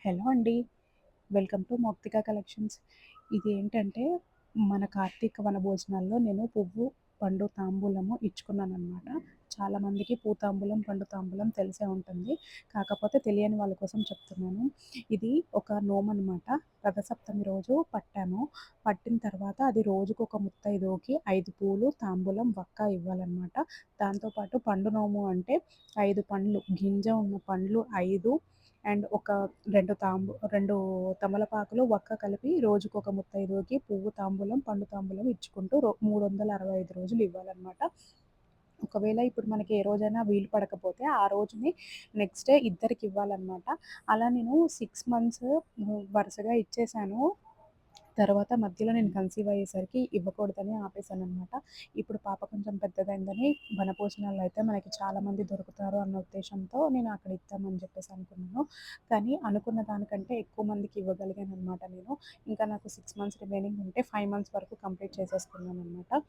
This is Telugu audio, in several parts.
హలో అండి. Welcome to Mouktika collections. ఇది ఏంటంటే, మన కార్తీక వనభోజనాల్లో నేను పువ్వు, పండు తాంబూలము ఇచ్చుకున్నాననమాట. చాలామందికి పూ తాంబూలం, పండు తాంబూలం తెలిసే ఉంటుంది. కాకపోతే తెలియని వాళ్ళ కోసం చెప్తున్నాను. ఇది ఒక నోమనమాట. రథసప్తమి రోజు పట్టాము. పట్టిన తర్వాత అది రోజుకొక ముత్తైదువకి 5 పూలు, తాంబూలం, వక్క ఇవ్వాలనమాట. దాంతో పాటు పండు నోము అంటే 5 పండ్లు, గింజ ఉన్న పండ్లు 5 అండ్ ఒక 2 తమలపాకులు, వక్క కలిపి రోజుకొక ముత్తైదువకి పువ్వు తాంబూలం, పండు తాంబూలం ఇచ్చుకుంటూ 365 రోజులు ఇవ్వాలనమాట. ఒకవేళ ఇప్పుడు మనకి ఏ రోజైనా వీలు పడకపోతే ఆ రోజుని నెక్స్ట్ డే ఇద్దరికివ్వాలనమాట. అలా నేను 6 మంత్స్ వరుసగా ఇచ్చేసాను. తర్వాత మధ్యలో నేను కన్సీవ్ అయ్యేసరికి ఇవ్వకూడదని ఆపేసాననమాట. ఇప్పుడు పాప కొంచెం పెద్దదయిందని వనభోజనాల్లో అయితే మనకి చాలామంది దొరుకుతారు అన్న ఉద్దేశంతో నేను అక్కడ ఇద్దామని చెప్పేసి అనుకున్నాను. కానీ అనుకున్న దానికంటే ఎక్కువ మందికి ఇవ్వగలిగాననమాట నేను. ఇంకా నాకు 6 మంత్స్ రిమైనింగ్ ఉంటే 5 మంత్స్ వరకు కంప్లీట్ చేసేసుకున్నాననమాట.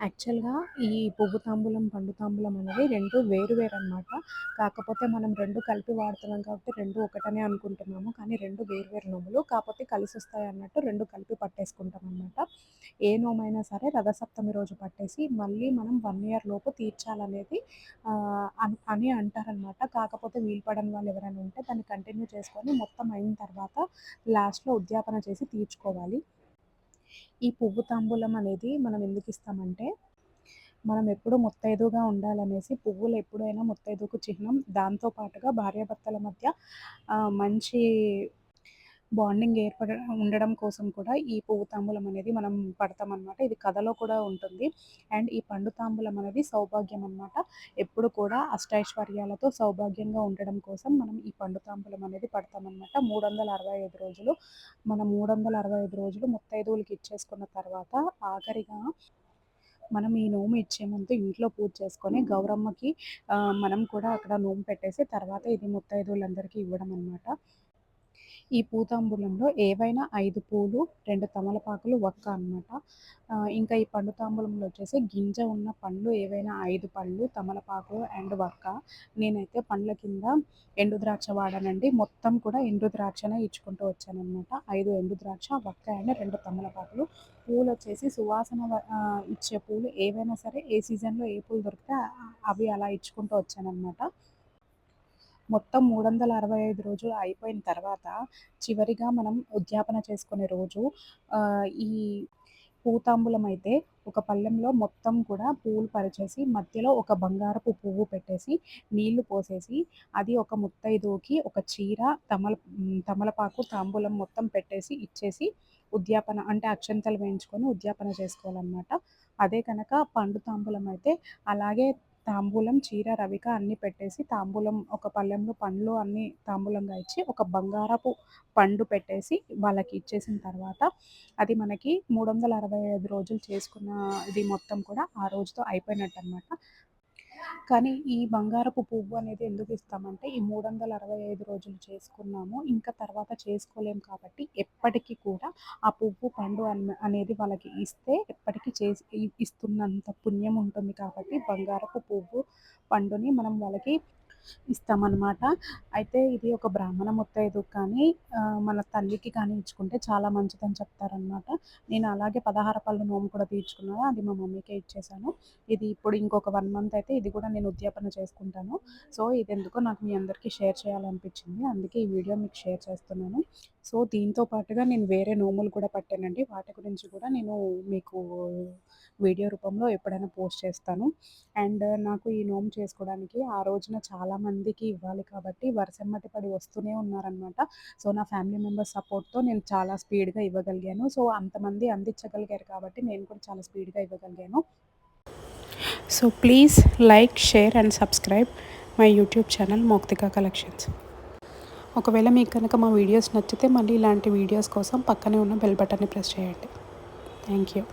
యాక్చువల్‌గా ఈ పువ్వు తాంబూలం, పండు తాంబూలం అనేవి 2 వేరు వేరనమాట. కాకపోతే మనం 2 కలిపి వాడుతున్నాం కాబట్టి 2 ఒకటనే అనుకుంటున్నాము. కానీ 2 వేరు వేరు నోములు. కాపోతే కలిసొస్తాయన్నట్టు 2 కలిపి పట్టేసుకుంటామనమాట. ఏ నోమైనా సరే రథసప్తమి రోజు పట్టేసి మళ్ళీ మనం 1 ఇయర్ లోపు తీర్చాలనేది అని అంటారనమాట. కాకపోతే వీలు పడని వాళ్ళు ఎవరైనా ఉంటే దాన్ని కంటిన్యూ చేసుకొని మొత్తం అయిన తర్వాత లాస్ట్‌లో ఉద్యాపన చేసి తీర్చుకోవాలి. ఈ పువ్వు తాంబూలం అనేది మనం ఎందుకిస్తామంటే, మనం ఎప్పుడూ ముత్తైదువుగా ఉండాలనేసి పువ్వులు ఎప్పుడైనా ముత్తైదువుకు చిహ్నం. దాంతో పాటుగా భార్యాభర్తల మధ్య మంచి బాండింగ్ ఉండడం కోసం కూడా ఈ పువ్వు తాంబూలం అనేది మనం పడతామనమాట. ఇది కథలో కూడా ఉంటుంది. అండ్ ఈ పండు తాంబూలం అనేది సౌభాగ్యం అనమాట. ఎప్పుడు కూడా అష్టైశ్వర్యాలతో సౌభాగ్యంగా ఉండడం కోసం మనం ఈ పండు తాంబూలం అనేది పడతామనమాట. 365 రోజులు. మనం 365 రోజులు ముత్తైదువులకి ఇచ్చేసుకున్న తర్వాత ఆఖరిగా మనం ఈ నోము ఇచ్చే ముందు ఇంట్లో పూజ చేసుకొని గౌరమ్మకి మనం కూడా అక్కడ నోము పెట్టేసి తర్వాత ఇది ముత్తైదువులందరికీ ఇవ్వడం అనమాట. ఈ పూతాంబూలంలో ఏవైనా 5 పూలు, 2 తమలపాకులు, వక్క అనమాట. ఇంకా ఈ పండు తాంబూలంలో వచ్చేసి గింజ ఉన్న పండ్లు ఏవైనా 5 పళ్ళు, తమలపాకులు అండ్ వక్క. నేనైతే పండ్ల కింద ఎండు ద్రాక్ష వాడానండి. మొత్తం కూడా ఎండు ద్రాక్షనే ఇచ్చుకుంటూ వచ్చాననమాట. 5 ఎండు ద్రాక్ష, వక్క అండ్ 2 తమలపాకులు. పూలొచ్చేసి ఇచ్చే పూలు ఏవైనా సరే ఏ సీజన్‌లో ఏ పూలు దొరికితే అవి అలా ఇచ్చుకుంటూ వచ్చాననమాట. మొత్తం 365 రోజులు అయిపోయిన తర్వాత చివరిగా మనం ఉద్యాపన చేసుకునే రోజు ఈ పూతాంబూలం అయితే ఒక పళ్ళెంలో మొత్తం కూడా పువ్వులు పరిచేసి మధ్యలో ఒక బంగారపు పువ్వు పెట్టేసి నీళ్లు పోసేసి అది ఒక ముత్తైదువుకి ఒక చీర, తమలపాకు, తాంబూలం మొత్తం పెట్టేసి ఇచ్చేసి ఉద్యాపన అంటే అక్షంతలు వేయించుకొని ఉద్యాపన చేసుకోవాలనమాట. అదే కనుక పండు తాంబూలం అయితే అలాగే తాంబూలం, చీర, రవిక అన్నీ పెట్టేసి తాంబూలం ఒక పళ్ళెంలో పండ్లు అన్నీ తాంబూలంగా ఇచ్చి ఒక బంగారపు పండు పెట్టేసి వాళ్ళకి ఇచ్చేసిన తర్వాత అది మనకి 365 రోజులు చేసుకున్న ఇది మొత్తం కూడా ఆ రోజుతో అయిపోయినట్టనమాట. కానీ ఈ బంగారపు పువ్వు అనేది ఎందుకు ఇస్తామంటే, ఈ 365 రోజులు చేసుకున్నాము. ఇంకా తర్వాత చేసుకోలేము కాబట్టి ఎప్పటికి కూడా ఆ పువ్వు, పండు అనేది వాళ్ళకి ఇస్తే ఎప్పటికి ఇస్తున్నంత పుణ్యం ఉంటుంది కాబట్టి బంగారపు పువ్వు, పండుని మనం వాళ్ళకి ఇస్తామనమాట. అయితే ఇది ఒక బ్రాహ్మణ ముత్తైదువుకి కానీ, మన తల్లికి కానీ ఇచ్చుకుంటే చాలా మంచిదని చెప్తారనమాట. నేను అలాగే 16 పళ్ళు నోము కూడా తీర్చుకున్నాను. అది మా మమ్మీకే ఇచ్చేసాను. ఇది ఇప్పుడు ఇంకొక 1 మంత్ అయితే ఇది కూడా నేను ఉద్యాపన చేసుకుంటాను. సో, ఇదెందుకో నాకు మీ అందరికీ షేర్ చేయాలనిపించింది. అందుకే ఈ వీడియో మీకు షేర్ చేస్తున్నాను. సో, దీంతో పాటుగా నేను వేరే నోములు కూడా పట్టానండి. వాటి గురించి కూడా నేను మీకు వీడియో రూపంలో ఎప్పుడైనా పోస్ట్ చేస్తాను. అండ్ నాకు ఈ నోము చేసుకోవడానికి ఆ రోజున చాలామందికి ఇవ్వాలి కాబట్టి వరుసెమ్మటి పడి వస్తూనే ఉన్నారనమాట. సో, నా ఫ్యామిలీ మెంబర్స్ సపోర్ట్‌తో నేను చాలా స్పీడ్‌గా ఇవ్వగలిగాను. సో, అంతమంది అందించగలిగారు కాబట్టి నేను కూడా చాలా స్పీడ్‌గా ఇవ్వగలిగాను. So, please like, share and subscribe my YouTube channel Mouktika collections. ఒకవేళ మీకు కనుక మా వీడియోస్ నచ్చితే మళ్ళీ ఇలాంటి వీడియోస్ కోసం పక్కనే ఉన్న బెల్ బటన్ని ప్రెస్ చేయండి. Thank you.